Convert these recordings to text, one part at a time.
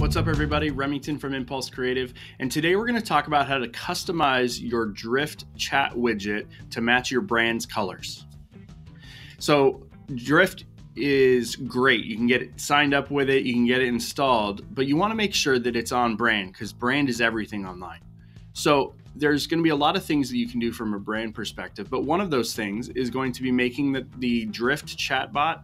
What's up everybody, Remington from Impulse Creative, and today we're going to talk about how to customize your Drift chat widget to match your brand's colors. So Drift is great. You can get it signed up with it, you can get it installed, but you want to make sure that it's on brand because brand is everything online. So there's going to be a lot of things that you can do from a brand perspective, but one of those things is going to be making the Drift chatbot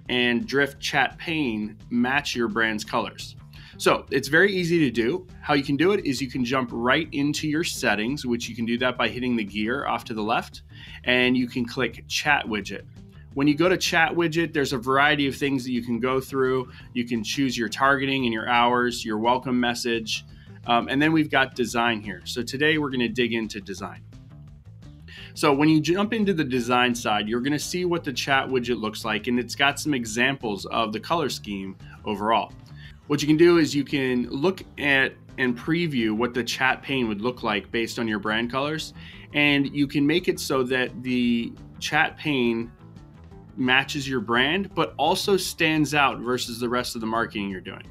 and Drift chat pane match your brand's colors. So it's very easy to do. How you can do it is you can jump right into your settings, which you can do that by hitting the gear off to the left, and you can click chat widget. When you go to chat widget, there's a variety of things that you can go through. You can choose your targeting and your hours, your welcome message, and then we've got design here. So today we're going to dig into design. So when you jump into the design side, you're going to see what the chat widget looks like, and it's got some examples of the color scheme overall. What you can do is you can look at and preview what the chat pane would look like based on your brand colors, and you can make it so that the chat pane matches your brand but also stands out versus the rest of the marketing you're doing.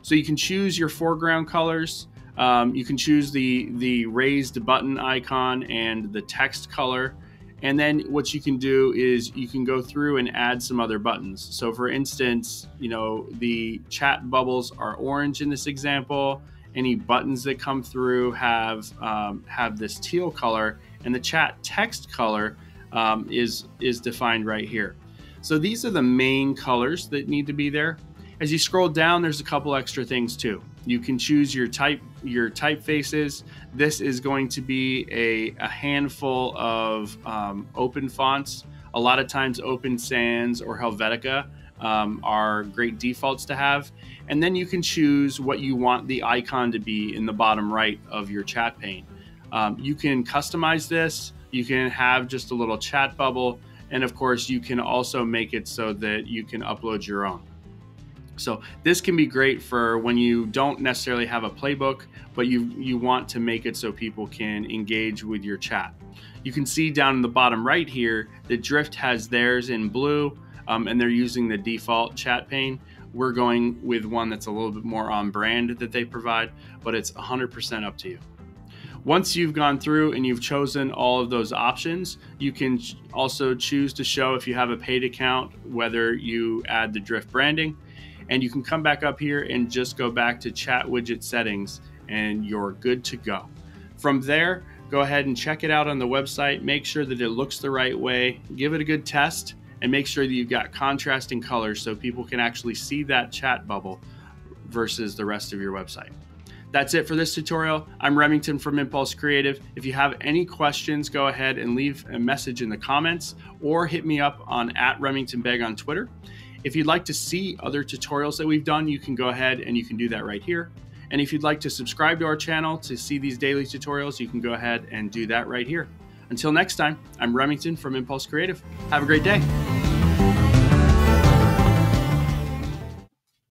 So you can choose your foreground colors, you can choose the raised button icon and the text color, and then what you can do is you can go through and add some other buttons. So for instance, the chat bubbles are orange in this example. Any buttons that come through have this teal color, and the chat text color is defined right here. So these are the main colors that need to be there. As you scroll down, there's a couple extra things too. You can choose your typefaces. This is going to be a handful of open fonts. A lot of times Open Sans or Helvetica are great defaults to have. And then you can choose what you want the icon to be in the bottom right of your chat pane. You can customize this. You can have just a little chat bubble. And of course, you can also make it so that you can upload your own. So this can be great for when you don't necessarily have a playbook, but you want to make it so people can engage with your chat. You can see down in the bottom right here that Drift has theirs in blue, and they're using the default chat pane. We're going with one that's a little bit more on brand that they provide, but it's 100% up to you. Once you've gone through and you've chosen all of those options, you can also choose to show, if you have a paid account, whether you add the Drift branding. And you can come back up here and just go back to chat widget settings and you're good to go. From there, go ahead and check it out on the website. Make sure that it looks the right way. Give it a good test and make sure that you've got contrasting colors so people can actually see that chat bubble versus the rest of your website. That's it for this tutorial. I'm Remington from Impulse Creative. If you have any questions, go ahead and leave a message in the comments or hit me up on @RemingtonBeg on Twitter. If you'd like to see other tutorials that we've done, you can go ahead and you can do that right here. And if you'd like to subscribe to our channel to see these daily tutorials, you can go ahead and do that right here. Until next time, I'm Remington from Impulse Creative. Have a great day.